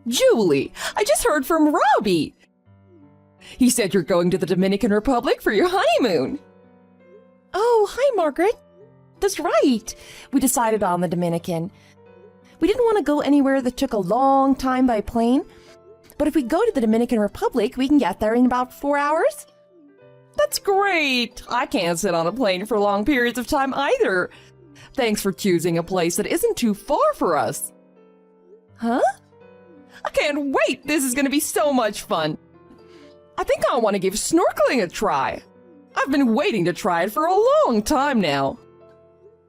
Julie, I just heard from Robbie. He said you're going to the Dominican Republic for your honeymoon. Oh, hi, Margaret. That's right. We decided on the Dominican. We didn't want to go anywhere that took a long time by plane, but if we go to the Dominican Republic, we can get there in about 4 hours. That's great. I can't sit on a plane for long periods of time either. Thanks for choosing a place that isn't too far for us. Huh? I can't wait. This is going to be so much fun. I think I want to give snorkeling a try. I've been waiting to try it for a long time now.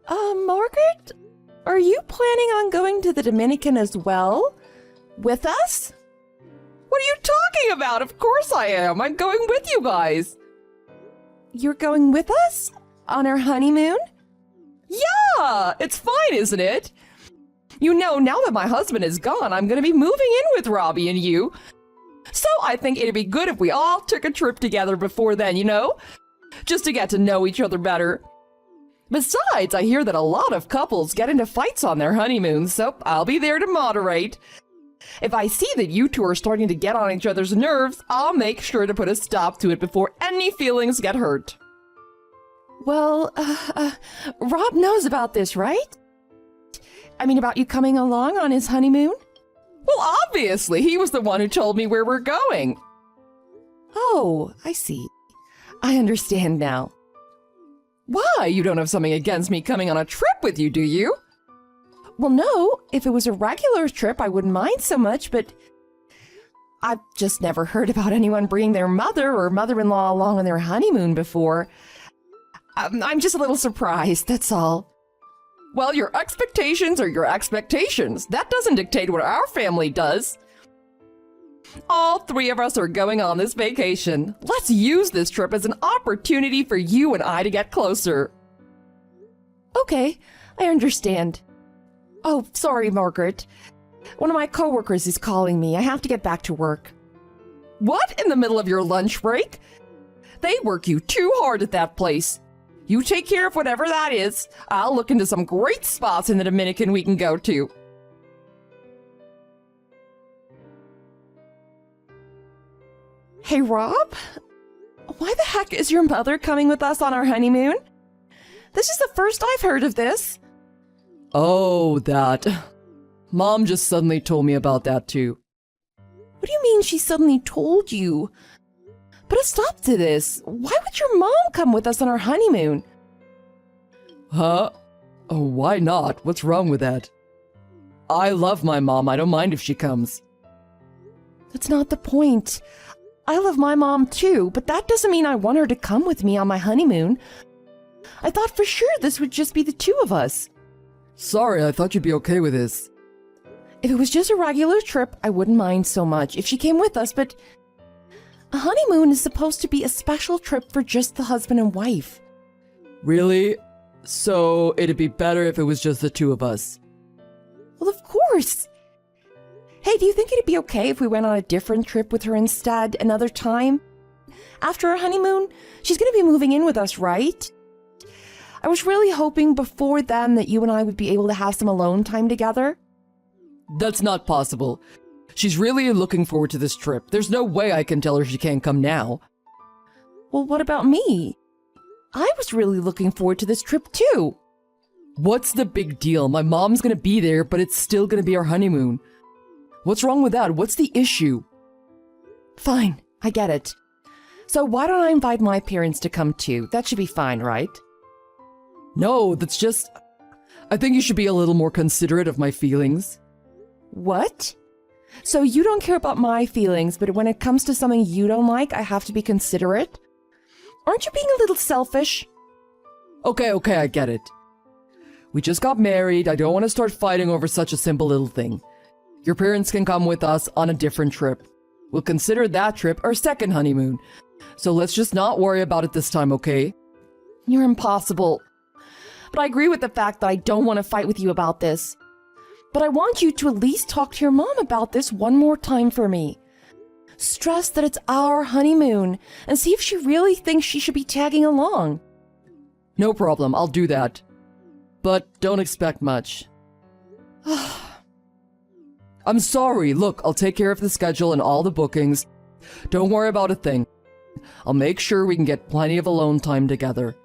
Margaret? Are you planning on going to the Dominican as well? With us? What are you talking about? Of course I am. I'm going with you guys. You're going with us? On our honeymoon? Yeah! It's fine, isn't it? You know, now that my husband is gone, I'm going to be moving in with Robbie and you. So I think it'd be good if we all took a trip together before then, you know? Just to get to know each other better. Besides, I hear that a lot of couples get into fights on their honeymoon, so I'll be there to moderate. If I see that you two are starting to get on each other's nerves, I'll make sure to put a stop to it before any feelings get hurt. Well, Rob knows about this, right? I mean, about you coming along on his honeymoon? Well, obviously, he was the one who told me where we're going. Oh, I see. I understand now. Why? You don't have something against me coming on a trip with you, do you? Well, no. If it was a regular trip, I wouldn't mind so much, but I've just never heard about anyone bringing their mother or mother-in-law along on their honeymoon before. I'm just a little surprised, that's all. Well, your expectations are your expectations. That doesn't dictate what our family does. All three of us are going on this vacation. Let's use this trip as an opportunity for you and I to get closer. Okay, I understand. Oh, sorry, Margaret. One of my coworkers is calling me. I have to get back to work. What? In the middle of your lunch break? They work you too hard at that place. You take care of whatever that is. I'll look into some great spots in the Dominican we can go to. Hey, Rob? Why the heck is your mother coming with us on our honeymoon? This is the first I've heard of this. Oh, that. Mom just suddenly told me about that too. What do you mean she suddenly told you? Put a stop to this. Why would your mom come with us on our honeymoon? Huh? Oh, why not? What's wrong with that? I love my mom. I don't mind if she comes. That's not the point. I love my mom too, but that doesn't mean I want her to come with me on my honeymoon. I thought for sure this would just be the two of us. Sorry, I thought you'd be okay with this. If it was just a regular trip, I wouldn't mind so much if she came with us, but a honeymoon is supposed to be a special trip for just the husband and wife. Really? So it'd be better if it was just the two of us? Well, of course. Hey, do you think it'd be okay if we went on a different trip with her instead another time? After our honeymoon, she's going to be moving in with us, right? I was really hoping before then that you and I would be able to have some alone time together. That's not possible. She's really looking forward to this trip. There's no way I can tell her she can't come now. Well, what about me? I was really looking forward to this trip too. What's the big deal? My mom's going to be there, but it's still going to be our honeymoon. What's wrong with that? What's the issue? Fine, I get it. So why don't I invite my parents to come too? That should be fine, right? No, that's just... I think you should be a little more considerate of my feelings. What? So you don't care about my feelings, but when it comes to something you don't like, I have to be considerate? Aren't you being a little selfish? Okay, I get it. We just got married. I don't want to start fighting over such a simple little thing. Your parents can come with us on a different trip. We'll consider that trip our second honeymoon. So let's just not worry about it this time, okay? You're impossible. But I agree with the fact that I don't want to fight with you about this. But I want you to at least talk to your mom about this one more time for me. Stress that it's our honeymoon and see if she really thinks she should be tagging along. No problem, I'll do that. But don't expect much. I'm sorry. Look, I'll take care of the schedule and all the bookings. Don't worry about a thing. I'll make sure we can get plenty of alone time together.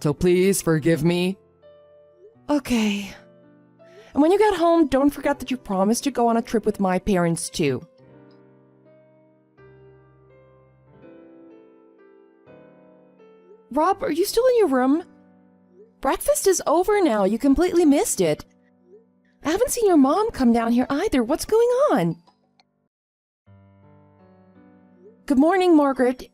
So please forgive me. Okay. And when you get home, don't forget that you promised to go on a trip with my parents too. Rob, are you still in your room? Breakfast is over now. You completely missed it. I haven't seen your mom come down here either. What's going on? Good morning, Margaret.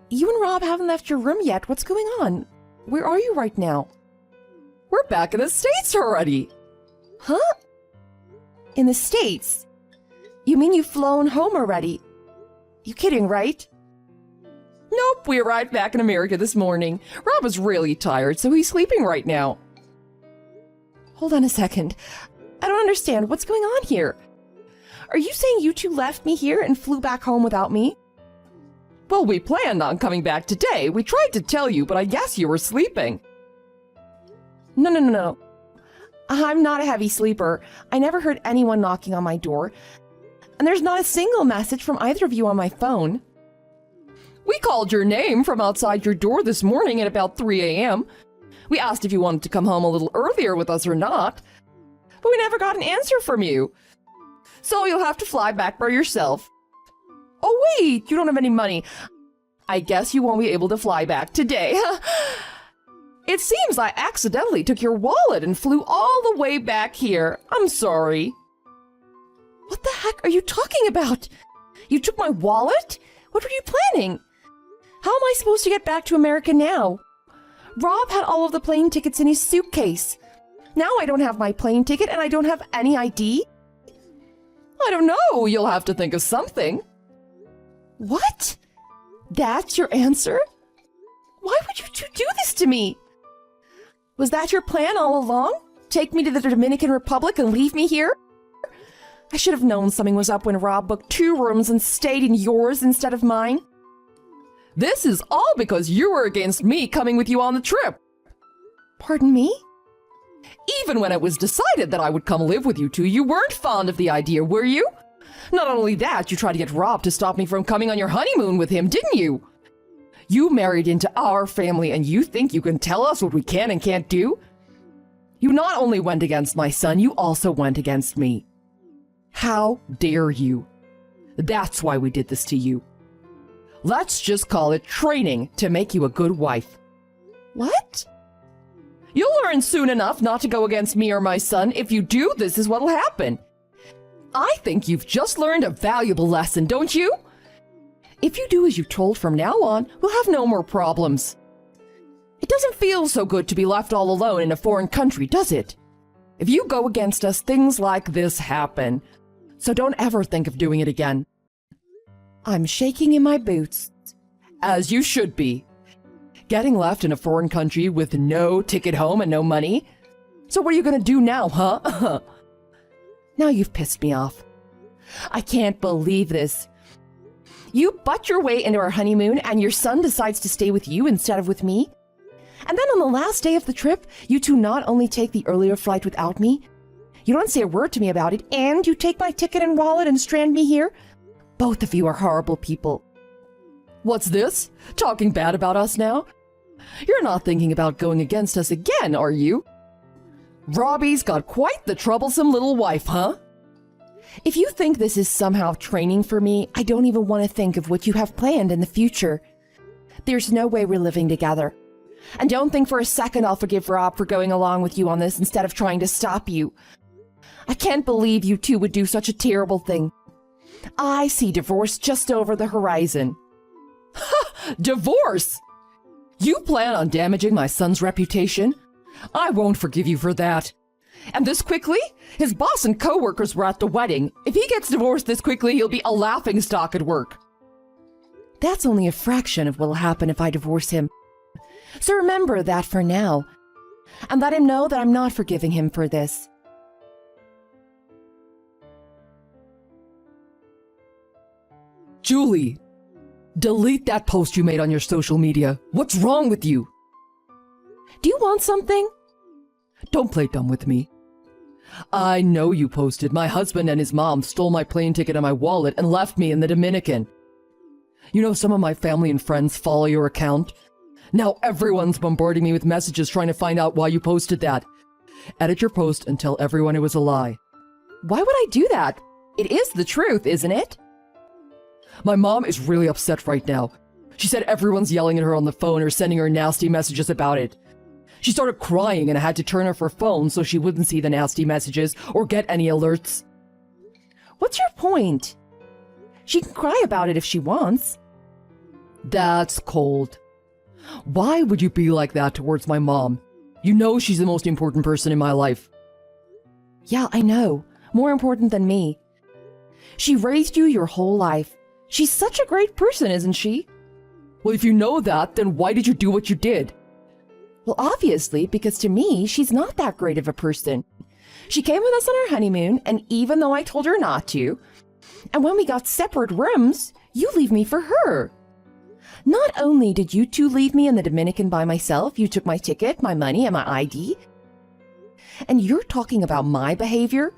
You and Rob haven't left your room yet. What's going on? Where are you right now? We're back in the States already. Huh? In the States? You mean you've flown home already? You kidding, right? Nope, we arrived back in America this morning. Rob is really tired, so he's sleeping right now. Hold on a second. I don't understand. What's going on here? Are you saying you two left me here and flew back home without me? Well, we planned on coming back today. We tried to tell you, but I guess you were sleeping. No. I'm not a heavy sleeper. I never heard anyone knocking on my door. And there's not a single message from either of you on my phone. We called your name from outside your door this morning at about 3 a.m. We asked if you wanted to come home a little earlier with us or not. But we never got an answer from you. So you'll have to fly back by yourself. Oh wait, you don't have any money. I guess you won't be able to fly back today. It seems I accidentally took your wallet and flew all the way back here. I'm sorry. What the heck are you talking about? You took my wallet? What were you planning? How am I supposed to get back to America now? Rob had all of the plane tickets in his suitcase. Now I don't have my plane ticket and I don't have any ID. I don't know. You'll have to think of something. What? That's your answer? Why would you two do this to me? Was that your plan all along? Take me to the Dominican Republic and leave me here? I should have known something was up when Rob booked 2 rooms and stayed in yours instead of mine. This is all because you were against me coming with you on the trip. Pardon me? Even when it was decided that I would come live with you two, you weren't fond of the idea, were you? Not only that, you tried to get Rob to stop me from coming on your honeymoon with him, didn't you? You married into our family and you think you can tell us what we can and can't do? You not only went against my son, you also went against me. How dare you? That's why we did this to you. Let's just call it training to make you a good wife. What? You'll learn soon enough not to go against me or my son. If you do, this is what'll happen. I think you've just learned a valuable lesson, don't you? If you do as you're told from now on, we'll have no more problems. It doesn't feel so good to be left all alone in a foreign country, does it? If you go against us, things like this happen. So don't ever think of doing it again. I'm shaking in my boots. As you should be. Getting left in a foreign country with no ticket home and no money? So what are you gonna do now, huh? Now you've pissed me off. I can't believe this. You butt your way into our honeymoon and your son decides to stay with you instead of with me? And then on the last day of the trip, you two not only take the earlier flight without me, you don't say a word to me about it, and you take my ticket and wallet and strand me here? Both of you are horrible people. What's this? Talking bad about us now? You're not thinking about going against us again, are you? Robbie's got quite the troublesome little wife, huh? If you think this is somehow training for me, I don't even want to think of what you have planned in the future. There's no way we're living together. And don't think for a second I'll forgive Rob for going along with you on this instead of trying to stop you. I can't believe you two would do such a terrible thing. I see divorce just over the horizon. Ha! Divorce? You plan on damaging my son's reputation? I won't forgive you for that. And this quickly? His boss and co-workers were at the wedding. If he gets divorced this quickly, he'll be a laughingstock at work. That's only a fraction of what'll happen if I divorce him. So remember that for now. And let him know that I'm not forgiving him for this. Julie, delete that post you made on your social media. What's wrong with you? Do you want something? Don't play dumb with me. I know you posted. My husband and his mom stole my plane ticket and my wallet and left me in the Dominican. You know, some of my family and friends follow your account. Now everyone's bombarding me with messages trying to find out why you posted that. Edit your post and tell everyone it was a lie. Why would I do that? It is the truth, isn't it? My mom is really upset right now. She said everyone's yelling at her on the phone or sending her nasty messages about it. She started crying and I had to turn off her phone so she wouldn't see the nasty messages or get any alerts. What's your point? She can cry about it if she wants. That's cold. Why would you be like that towards my mom? You know she's the most important person in my life. Yeah, I know. More important than me. She raised you your whole life. She's such a great person, isn't she? Well, if you know that, then why did you do what you did? Well, obviously, because to me, she's not that great of a person. She came with us on our honeymoon, and even though I told her not to, and when we got separate rooms, you leave me for her. Not only did you two leave me in the Dominican by myself, you took my ticket, my money, and my ID. And you're talking about my behavior?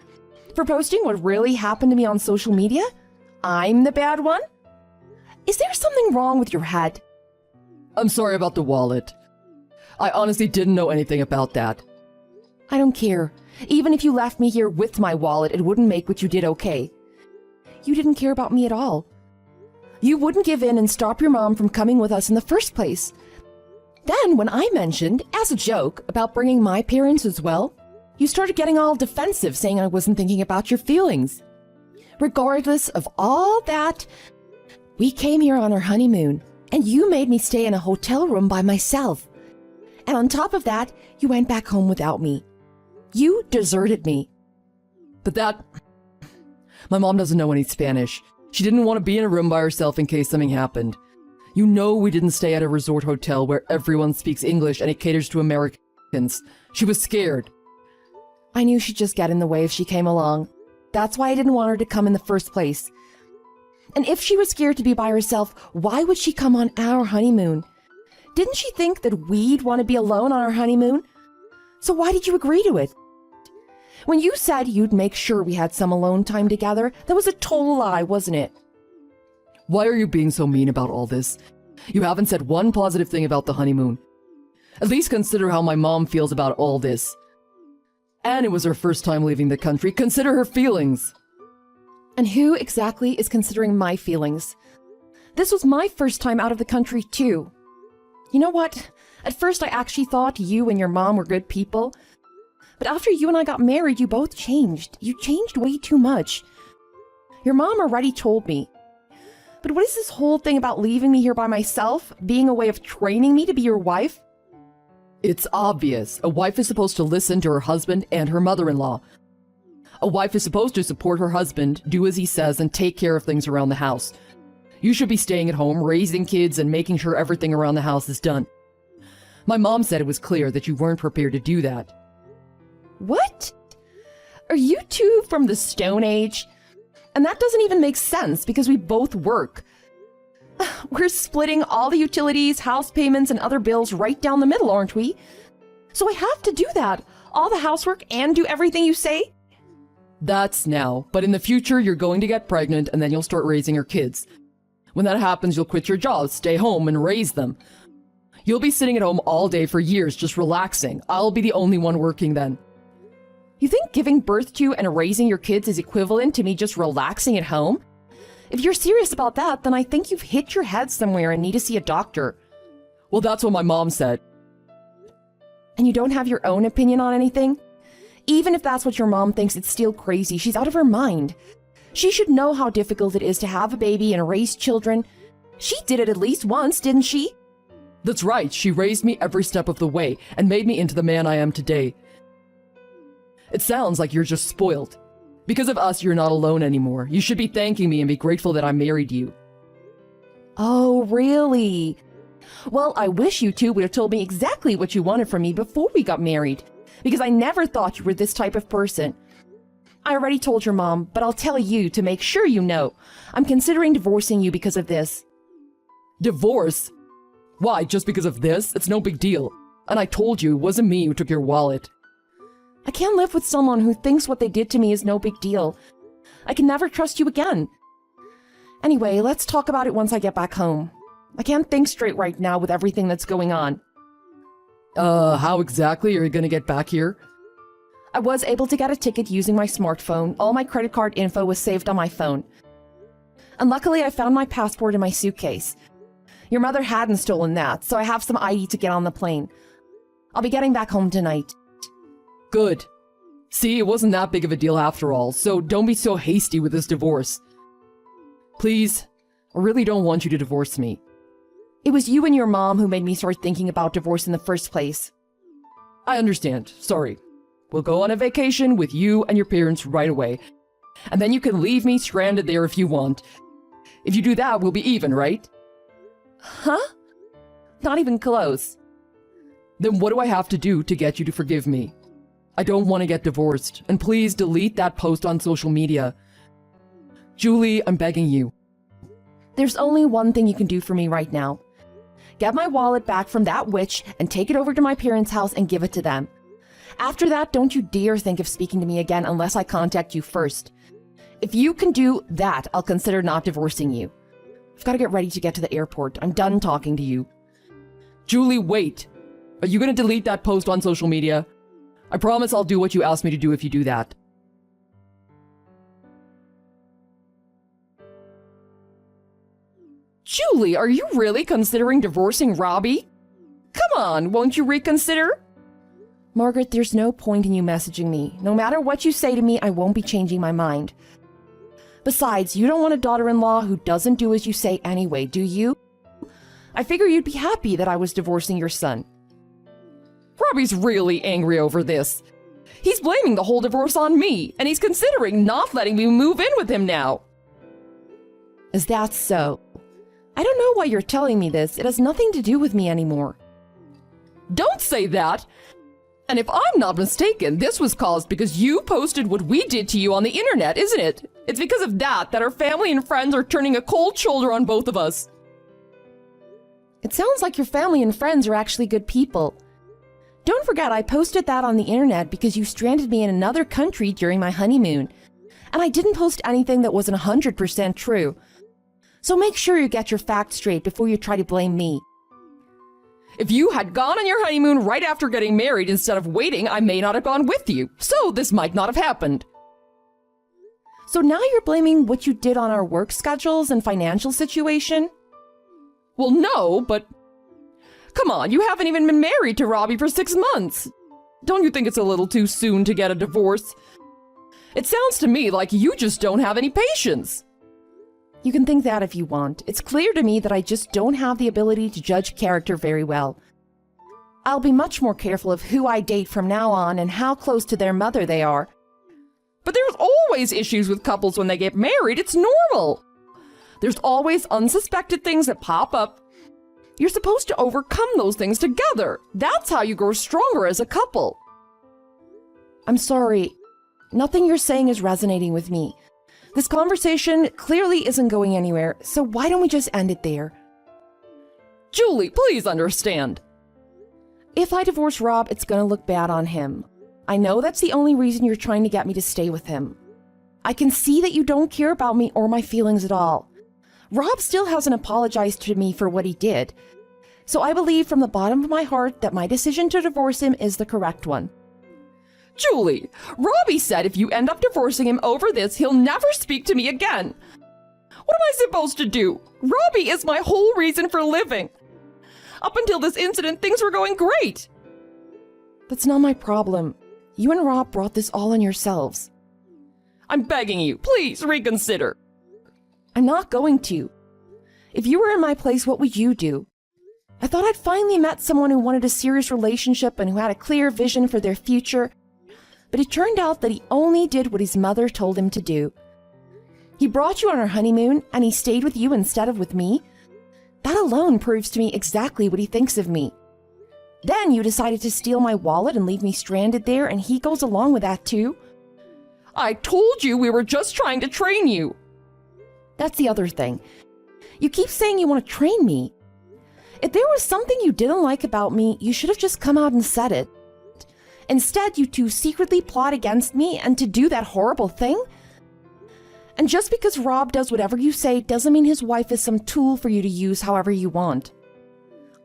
For posting what really happened to me on social media? I'm the bad one? Is there something wrong with your head? I'm sorry about the wallet. I honestly didn't know anything about that. I don't care. Even if you left me here with my wallet, it wouldn't make what you did okay. You didn't care about me at all. You wouldn't give in and stop your mom from coming with us in the first place. Then, when I mentioned, as a joke, about bringing my parents as well, you started getting all defensive, saying I wasn't thinking about your feelings. Regardless of all that, we came here on our honeymoon, and you made me stay in a hotel room by myself. And on top of that, you went back home without me. You deserted me. But that... My mom doesn't know any Spanish. She didn't want to be in a room by herself in case something happened. You know we didn't stay at a resort hotel where everyone speaks English and it caters to Americans. She was scared. I knew she'd just get in the way if she came along. That's why I didn't want her to come in the first place. And if she was scared to be by herself, why would she come on our honeymoon? Didn't she think that we'd want to be alone on our honeymoon? So why did you agree to it? When you said you'd make sure we had some alone time together, that was a total lie, wasn't it? Why are you being so mean about all this? You haven't said one positive thing about the honeymoon. At least consider how my mom feels about all this. And it was her first time leaving the country. Consider her feelings. And who exactly is considering my feelings? This was my first time out of the country, too. You know what? At first I actually thought you and your mom were good people. But after you and I got married, you both changed. You changed way too much. Your mom already told me. But what is this whole thing about leaving me here by myself being a way of training me to be your wife? It's obvious. A wife is supposed to listen to her husband and her mother-in-law. A wife is supposed to support her husband, do as he says, and take care of things around the house. You should be staying at home, raising kids, and making sure everything around the house is done. My mom said it was clear that you weren't prepared to do that. What? Are you two from the Stone Age? And that doesn't even make sense because we both work. We're splitting all the utilities, house payments, and other bills right down the middle, aren't we? So I have to do that. All the housework and do everything you say? That's now. But in the future, you're going to get pregnant and then you'll start raising your kids. When that happens, you'll quit your job, stay home, and raise them. You'll be sitting at home all day for years, just relaxing. I'll be the only one working then. You think giving birth to and raising your kids is equivalent to me just relaxing at home? If you're serious about that, then I think you've hit your head somewhere and need to see a doctor. Well, that's what my mom said. And you don't have your own opinion on anything? Even if that's what your mom thinks, it's still crazy. She's out of her mind. She should know how difficult it is to have a baby and raise children. She did it at least once, didn't she? That's right. She raised me every step of the way and made me into the man I am today. It sounds like you're just spoiled. Because of us, you're not alone anymore. You should be thanking me and be grateful that I married you. Oh, really? Well, I wish you two would have told me exactly what you wanted from me before we got married, because I never thought you were this type of person. I already told your mom, but I'll tell you to make sure you know. I'm considering divorcing you because of this. Divorce? Why, just because of this? It's no big deal. And I told you it wasn't me who took your wallet. I can't live with someone who thinks what they did to me is no big deal. I can never trust you again. Anyway, let's talk about it once I get back home. I can't think straight right now with everything that's going on. How exactly are you gonna get back here? I was able to get a ticket using my smartphone. All my credit card info was saved on my phone. And luckily, I found my passport in my suitcase. Your mother hadn't stolen that, so I have some ID to get on the plane. I'll be getting back home tonight. Good. See, it wasn't that big of a deal after all, so don't be so hasty with this divorce. Please, I really don't want you to divorce me. It was you and your mom who made me start thinking about divorce in the first place. I understand. Sorry. We'll go on a vacation with you and your parents right away. And then you can leave me stranded there if you want. If you do that, we'll be even, right? Huh? Not even close. Then what do I have to do to get you to forgive me? I don't want to get divorced, and please delete that post on social media. Julie, I'm begging you. There's only one thing you can do for me right now. Get my wallet back from that witch and take it over to my parents' house and give it to them. After that, don't you dare think of speaking to me again unless I contact you first. If you can do that, I'll consider not divorcing you. I've got to get ready to get to the airport. I'm done talking to you. Julie, wait. Are you going to delete that post on social media? I promise I'll do what you asked me to do if you do that. Julie, are you really considering divorcing Robbie? Come on, won't you reconsider? Margaret, there's no point in you messaging me. No matter what you say to me, I won't be changing my mind. Besides, you don't want a daughter-in-law who doesn't do as you say anyway, do you? I figure you'd be happy that I was divorcing your son. Robbie's really angry over this. He's blaming the whole divorce on me, and he's considering not letting me move in with him now. Is that so? I don't know why you're telling me this. It has nothing to do with me anymore. Don't say that! And if I'm not mistaken, this was caused because you posted what we did to you on the internet, isn't it? It's because of that our family and friends are turning a cold shoulder on both of us. It sounds like your family and friends are actually good people. Don't forget, I posted that on the internet because you stranded me in another country during my honeymoon. And I didn't post anything that wasn't 100% true. So make sure you get your facts straight before you try to blame me. If you had gone on your honeymoon right after getting married instead of waiting, I may not have gone with you. So this might not have happened. So now you're blaming what you did on our work schedules and financial situation? Well, no, but come on, you haven't even been married to Robbie for 6 months. Don't you think it's a little too soon to get a divorce? It sounds to me like you just don't have any patience. You can think that if you want. It's clear to me that I just don't have the ability to judge character very well. I'll be much more careful of who I date from now on and how close to their mother they are. But there's always issues with couples when they get married. It's normal. There's always unsuspected things that pop up. You're supposed to overcome those things together. That's how you grow stronger as a couple. I'm sorry. Nothing you're saying is resonating with me. This conversation clearly isn't going anywhere, so why don't we just end it there? Julie, please understand. If I divorce Rob, it's gonna look bad on him. I know that's the only reason you're trying to get me to stay with him. I can see that you don't care about me or my feelings at all. Rob still hasn't apologized to me for what he did. So I believe from the bottom of my heart that my decision to divorce him is the correct one. Julie, Robbie said if you end up divorcing him over this, he'll never speak to me again. What am I supposed to do? Robbie is my whole reason for living. Up until this incident, things were going great. That's not my problem. You and Rob brought this all on yourselves. I'm begging you, please reconsider. I'm not going to. If you were in my place, what would you do? I thought I'd finally met someone who wanted a serious relationship and who had a clear vision for their future. But it turned out that he only did what his mother told him to do. He brought you on our honeymoon, and he stayed with you instead of with me. That alone proves to me exactly what he thinks of me. Then you decided to steal my wallet and leave me stranded there, and he goes along with that too. I told you we were just trying to train you. That's the other thing. You keep saying you want to train me. If there was something you didn't like about me, you should have just come out and said it. Instead, you two secretly plot against me and to do that horrible thing? And just because Rob does whatever you say doesn't mean his wife is some tool for you to use however you want.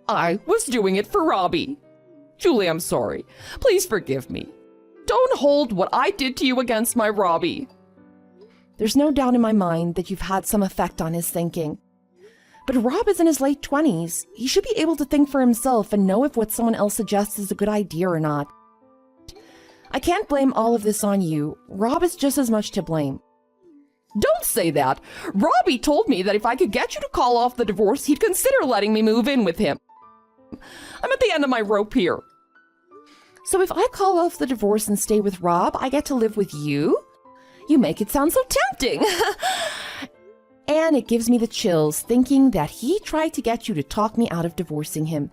I was doing it for Robbie. Julie, I'm sorry. Please forgive me. Don't hold what I did to you against my Robbie. There's no doubt in my mind that you've had some effect on his thinking. But Rob is in his late 20s. He should be able to think for himself and know if what someone else suggests is a good idea or not. I can't blame all of this on you. Rob is just as much to blame. Don't say that. Robbie told me that if I could get you to call off the divorce, he'd consider letting me move in with him. I'm at the end of my rope here. So if I call off the divorce and stay with Rob, I get to live with you? You make it sound so tempting. And it gives me the chills thinking that he tried to get you to talk me out of divorcing him,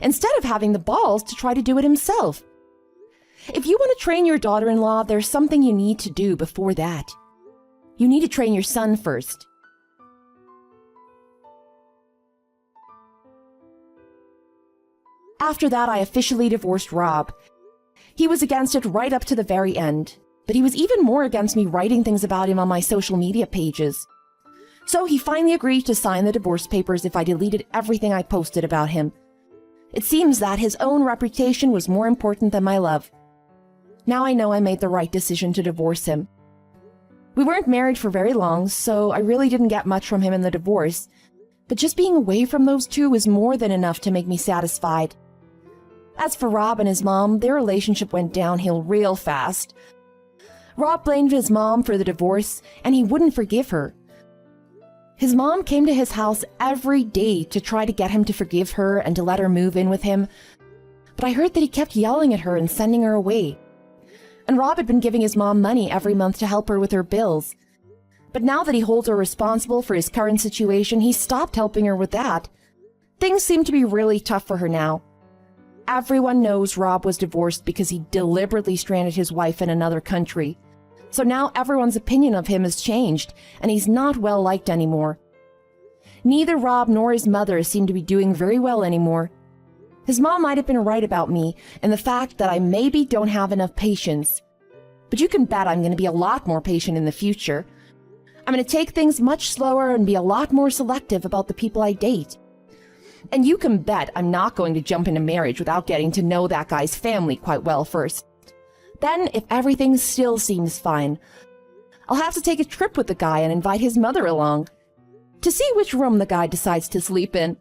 instead of having the balls to try to do it himself. If you want to train your daughter-in-law, there's something you need to do before that. You need to train your son first. After that, I officially divorced Rob. He was against it right up to the very end, but he was even more against me writing things about him on my social media pages. So he finally agreed to sign the divorce papers if I deleted everything I posted about him. It seems that his own reputation was more important than my love. Now I know I made the right decision to divorce him. We weren't married for very long, so I really didn't get much from him in the divorce, but just being away from those two was more than enough to make me satisfied. As for Rob and his mom, their relationship went downhill real fast. Rob blamed his mom for the divorce, and he wouldn't forgive her. His mom came to his house every day to try to get him to forgive her and to let her move in with him, but I heard that he kept yelling at her and sending her away. And Rob had been giving his mom money every month to help her with her bills. But now that he holds her responsible for his current situation, he stopped helping her with that. Things seem to be really tough for her now. Everyone knows Rob was divorced because he deliberately stranded his wife in another country. So now everyone's opinion of him has changed, and he's not well liked anymore. Neither Rob nor his mother seem to be doing very well anymore. His mom might have been right about me and the fact that I maybe don't have enough patience. But you can bet I'm going to be a lot more patient in the future. I'm going to take things much slower and be a lot more selective about the people I date. And you can bet I'm not going to jump into marriage without getting to know that guy's family quite well first. Then, if everything still seems fine, I'll have to take a trip with the guy and invite his mother along to see which room the guy decides to sleep in.